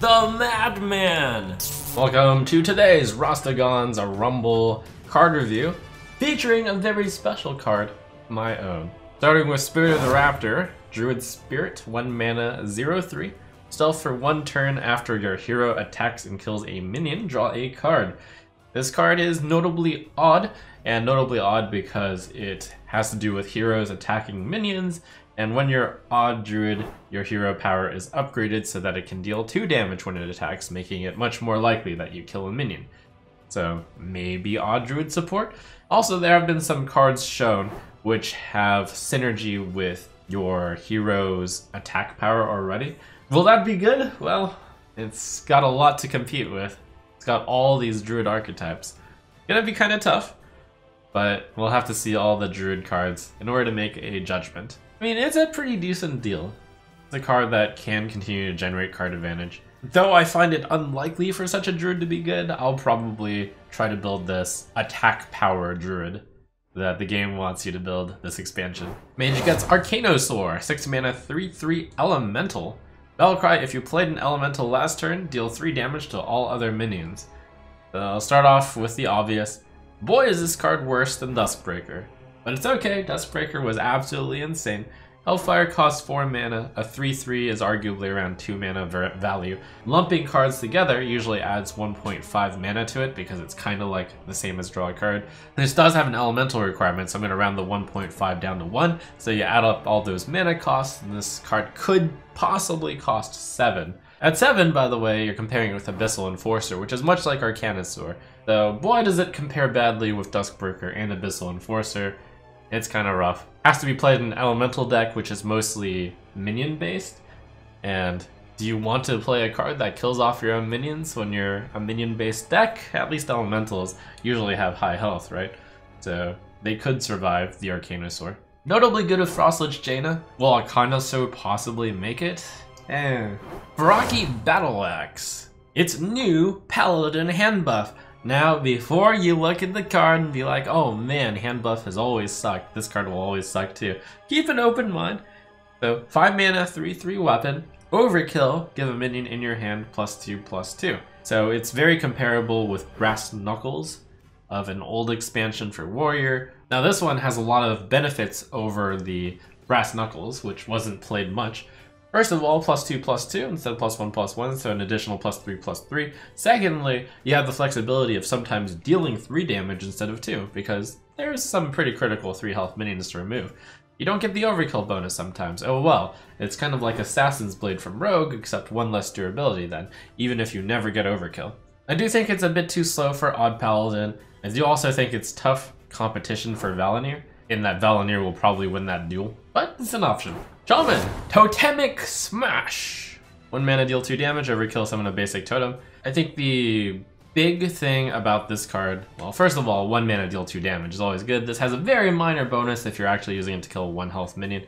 the Madman! Welcome to today's RASTAKHAN'S a Rumble card review, featuring a very special card, my own. Starting with Spirit of the Raptor, Druid Spirit, 1 mana, 0/3. Stealth for 1 turn after your hero attacks and kills a minion, draw a card. This card is notably odd, and notably odd because it has to do with heroes attacking minions, and when you're odd druid, your hero power is upgraded so that it can deal 2 damage when it attacks, making it much more likely that you kill a minion. So maybe odd druid support. Also, there have been some cards shown which have synergy with your hero's attack power already. Will that be good? Well, it's got a lot to compete with. It's got all these druid archetypes. Gonna be kind of tough, but we'll have to see all the druid cards in order to make a judgment. I mean, it's a pretty decent deal. It's a card that can continue to generate card advantage. Though I find it unlikely for such a druid to be good, I'll probably try to build this attack power druid that the game wants you to build this expansion. Mage gets Arcanosaur, 6 mana, 3/3 elemental. Battlecry, if you played an elemental last turn, deal 3 damage to all other minions. I'll start off with the obvious. Boy, is this card worse than Duskbreaker. But it's okay, Duskbreaker was absolutely insane. Hellfire costs 4 mana, a 3/3 is arguably around 2 mana value. Lumping cards together usually adds 1.5 mana to it because it's kind of like the same as draw a card. This does have an elemental requirement, so I'm going to round the 1.5 down to 1. So you add up all those mana costs, and this card could possibly cost 7. At 7, by the way, you're comparing it with Abyssal Enforcer, which is much like Arcanosaur. Though, boy does it compare badly with Duskbreaker and Abyssal Enforcer. It's kind of rough. Has to be played in an elemental deck, which is mostly minion based. And do you want to play a card that kills off your own minions when you're a minion based deck? At least elementals usually have high health, right? So they could survive the Arcanosaur. Notably good with Frostlich Jaina. Will Arcanosaur possibly make it? Baraki Battle Axe. It's new Paladin hand buff. Now, before you look at the card and be like, oh man, hand buff has always sucked, this card will always suck too, keep an open mind. So, 5 mana, 3/3 weapon, overkill, give a minion in your hand +2/+2. So it's very comparable with Brass Knuckles of an old expansion for Warrior. Now this one has a lot of benefits over the Brass Knuckles, which wasn't played much. First of all, +2/+2 instead of +1/+1, so an additional +3/+3. Secondly, you have the flexibility of sometimes dealing 3 damage instead of 2, because there's some pretty critical 3 health minions to remove. You don't get the overkill bonus sometimes. Oh well, it's kind of like Assassin's Blade from Rogue, except 1 less durability then, even if you never get overkill. I do think it's a bit too slow for Odd Paladin. I do also think it's tough competition for Valinir, in that Valinir will probably win that duel, but it's an option. Shaman, Totemic Smash. 1 mana, deal 2 damage, overkill summon a basic totem. I think the big thing about this card, well, first of all, 1 mana, deal 2 damage is always good. This has a very minor bonus if you're actually using it to kill 1 health minion.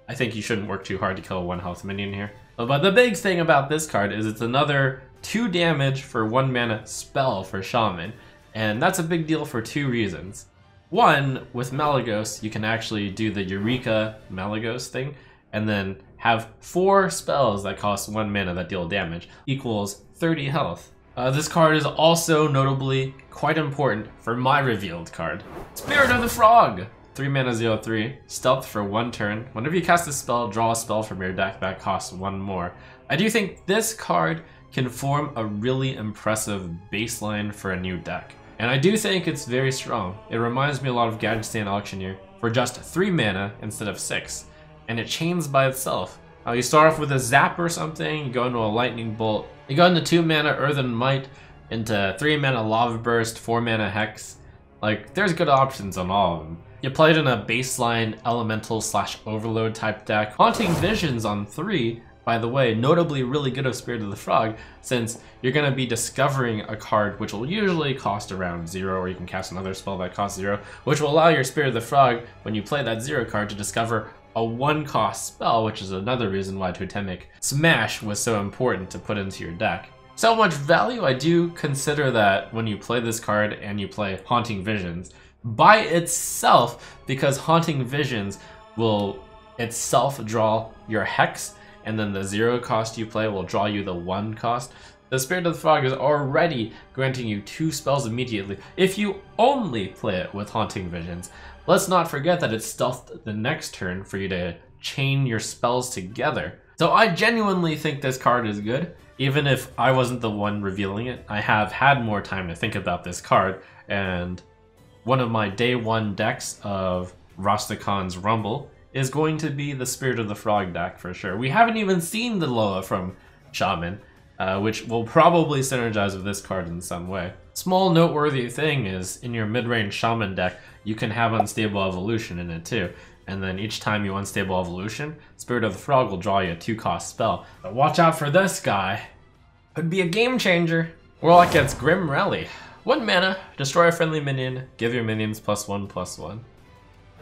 I think you shouldn't work too hard to kill a 1 health minion here. But the big thing about this card is it's another 2 damage for 1 mana spell for Shaman. And that's a big deal for 2 reasons. One, with Malygos, you can actually do the Eureka Malygos thing, and then have 4 spells that cost 1 mana that deal damage, equals 30 health. This card is also notably quite important for my revealed card. Spirit of the Frog! 3 mana, 0/3, stealth for 1 turn. Whenever you cast a spell, draw a spell from your deck that costs 1 more. I do think this card can form a really impressive baseline for a new deck. And I do think it's very strong. It reminds me a lot of Gadgetzan Auctioneer for just 3 mana instead of 6. And it chains by itself. You start off with a zap or something, you go into a lightning bolt, you go into 2 mana Earthen Might, into 3 mana Lava Burst, 4 mana Hex. Like, there's good options on all of them. You play it in a baseline elemental/overload type deck. Haunting Visions on 3, by the way, notably really good of Spirit of the Frog, since you're going to be discovering a card which will usually cost around 0, or you can cast another spell that costs 0, which will allow your Spirit of the Frog, when you play that 0 card, to discover a 1-cost spell, which is another reason why Totemic Smash was so important to put into your deck. So much value, I do consider that when you play this card and you play Haunting Visions, by itself, because Haunting Visions will itself draw your Hex, and then the 0 cost you play will draw you the 1 cost, the Spirit of the Frog is already granting you 2 spells immediately if you only play it with Haunting Visions. Let's not forget that it's stealthed the next turn for you to chain your spells together. So I genuinely think this card is good. Even if I wasn't the one revealing it, I have had more time to think about this card, and one of my day 1 decks of RASTAKHAN'S Rumble is going to be the Spirit of the Frog deck for sure. We haven't even seen the Loa from Shaman, which will probably synergize with this card in some way. Small noteworthy thing is, in your mid-range Shaman deck, you can have Unstable Evolution in it too. And then each time you Unstable Evolution, Spirit of the Frog will draw you a 2-cost spell. But watch out for this guy. Could be a game changer. Warlock gets Grim Rally. 1 mana, destroy a friendly minion, give your minions +1/+1.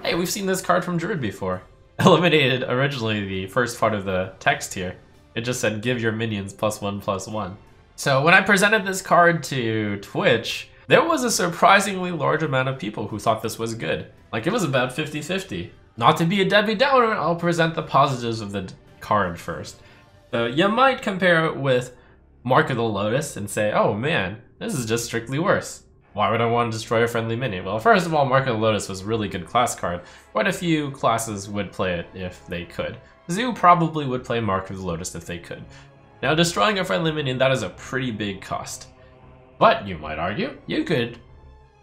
Hey, we've seen this card from Druid before. Eliminated originally the first part of the text here. It just said give your minions +1/+1. So when I presented this card to Twitch, there was a surprisingly large amount of people who thought this was good. Like, it was about 50-50. Not to be a Debbie Downer, I'll present the positives of the card first. So you might compare it with Mark of the Lotus and say, oh man, this is just strictly worse. Why would I want to destroy a friendly minion? Well, first of all, Mark of the Lotus was a really good class card. Quite a few classes would play it if they could. Zoo probably would play Mark of the Lotus if they could. Now, destroying a friendly minion, that is a pretty big cost. But, you might argue, you could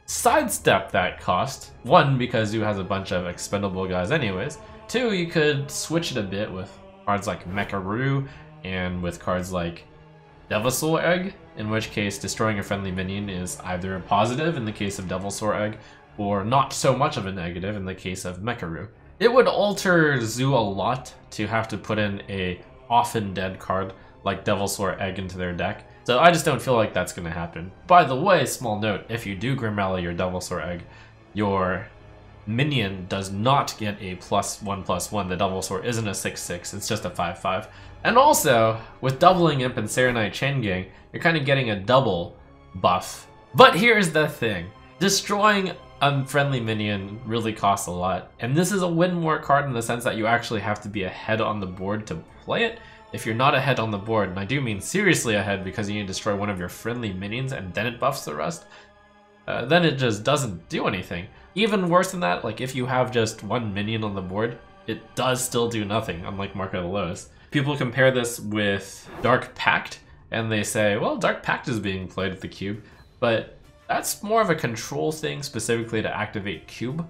sidestep that cost. 1, because Zoo has a bunch of expendable guys anyways. 2, you could switch it a bit with cards like Mecharoo and with cards like Devilsaur Egg, in which case destroying a friendly minion is either a positive in the case of Devilsaur Egg, or not so much of a negative in the case of Mecharoo. It would alter Zoo a lot to have to put in a often dead card like Devilsaur Egg into their deck. So I just don't feel like that's going to happen. By the way, small note, if you do Grim Rally your Devilsaur Egg, your minion does not get a +1/+1. The Devilsaur isn't a 6/6, it's just a 5/5. And also, with doubling Imp and Serenite Chain Gang, you're kind of getting a double buff. But here's the thing. Destroying a friendly minion really costs a lot. And this is a win more card in the sense that you actually have to be ahead on the board to play it. If you're not ahead on the board, and I do mean seriously ahead because you need to destroy one of your friendly minions and then it buffs the rest, then it just doesn't do anything. Even worse than that, like if you have just 1 minion on the board, it does still do nothing, unlike Mark of the Lotus. People compare this with Dark Pact, and they say, well, Dark Pact is being played with the cube, but that's more of a control thing specifically to activate cube.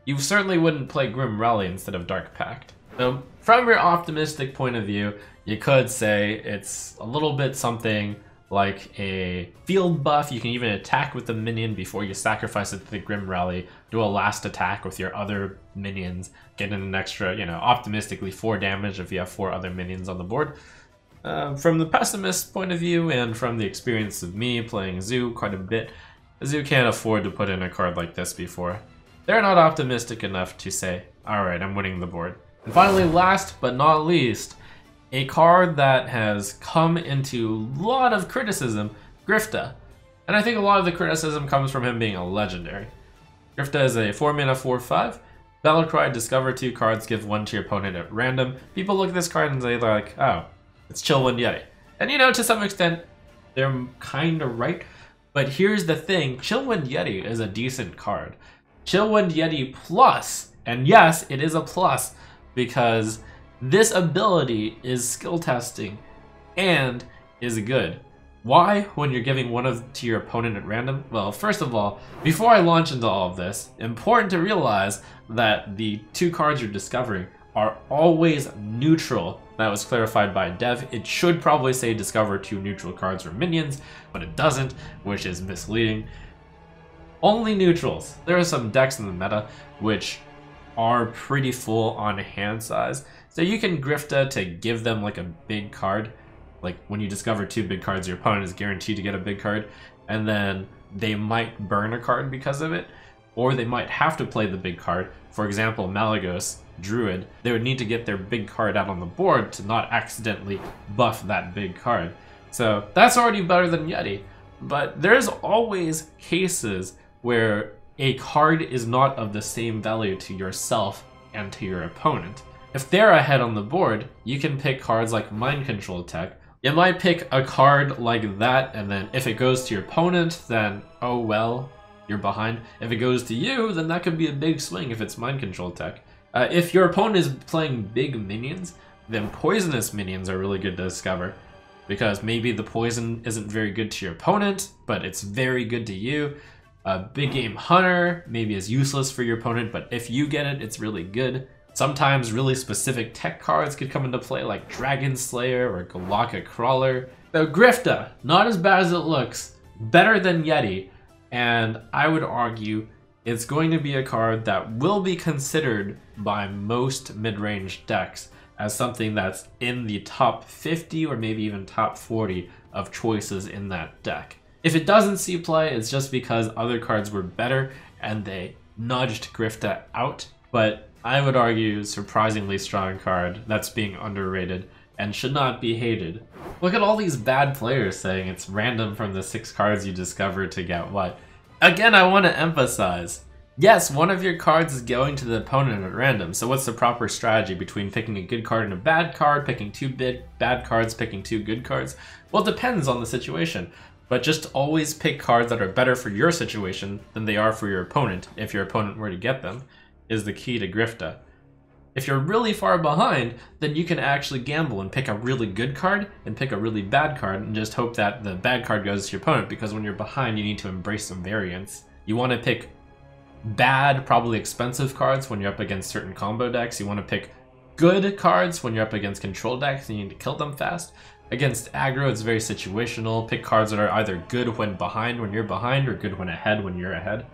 You certainly wouldn't play Grim Rally instead of Dark Pact. So, from your optimistic point of view, you could say it's a little bit something like a field buff. You can even attack with the minion before you sacrifice it to the Grim Rally, do a last attack with your other minions, get in an extra, optimistically 4 damage if you have 4 other minions on the board. From the pessimist point of view, and from the experience of me playing Zoo quite a bit, Zoo can't afford to put in a card like this before. They're not optimistic enough to say, alright, I'm winning the board. And finally, last but not least, a card that has come into a lot of criticism, Grifter. And I think a lot of the criticism comes from him being a legendary. Grifter is a 4-mana 4/5. Battlecry, discover 2 cards, give 1 to your opponent at random. People look at this card and say like, oh, it's Chillwind Yeti. And to some extent, they're kind of right. But here's the thing, Chillwind Yeti is a decent card. Chillwind Yeti plus, and yes, it is a plus, because this ability is skill testing and is good. Why when you're giving 1 to your opponent at random? Well, first of all, before I launch into all of this, important to realize that the 2 cards you're discovering are always neutral. That was clarified by Dev. It should probably say discover 2 neutral cards or minions, but it doesn't, which is misleading. Only neutrals. There are some decks in the meta which are pretty full on hand size. So you can Grifter to give them like a big card. Like when you discover 2 big cards, your opponent is guaranteed to get a big card. And then they might burn a card because of it. Or they might have to play the big card. For example, Malygos, Druid, they would need to get their big card out on the board to not accidentally buff that big card. So that's already better than Yeti. But there's always cases where a card is not of the same value to yourself and to your opponent. If they're ahead on the board, you can pick cards like Mind Control Tech. You might pick a card like that, and then if it goes to your opponent, then oh well, you're behind. If it goes to you, then that could be a big swing if it's Mind Control Tech. If your opponent is playing big minions, then poisonous minions are really good to discover, because maybe the poison isn't very good to your opponent, but it's very good to you. A big game hunter maybe is useless for your opponent, but if you get it, it's really good. Sometimes really specific tech cards could come into play, like Dragon Slayer or Galaka Crawler. So Grifter, not as bad as it looks, better than Yeti, and I would argue it's going to be a card that will be considered by most mid-range decks as something that's in the top 50 or maybe even top 40 of choices in that deck. If it doesn't see play, it's just because other cards were better and they nudged Grifter out, but I would argue surprisingly strong card that's being underrated and should not be hated. Look at all these bad players saying it's random from the 6 cards you discover to get what. Again, I want to emphasize, yes, one of your cards is going to the opponent at random, so what's the proper strategy between picking a good card and a bad card, picking 2 bad cards, picking 2 good cards? Well, it depends on the situation, but just always pick cards that are better for your situation than they are for your opponent, if your opponent were to get them, is the key to Grifter. If you're really far behind, then you can actually gamble and pick a really good card and pick a really bad card and just hope that the bad card goes to your opponent, because when you're behind, you need to embrace some variance. You want to pick bad, probably expensive cards when you're up against certain combo decks. You want to pick good cards when you're up against control decks and you need to kill them fast. Against aggro, it's very situational. Pick cards that are either good when behind when you're behind or good when ahead when you're ahead.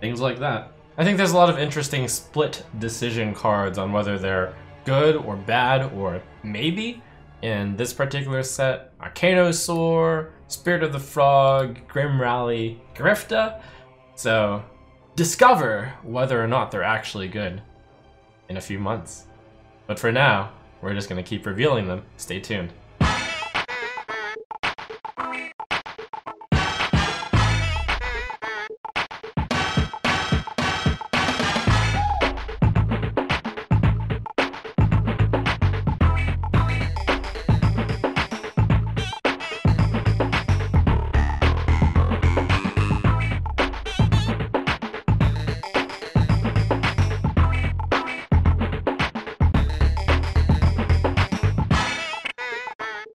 Things like that. I think there's a lot of interesting split decision cards on whether they're good or bad or maybe. In this particular set, Arcanosaur, Spirit of the Frog, Grim Rally, Grifter. So discover whether or not they're actually good in a few months. But for now, we're just going to keep revealing them. Stay tuned.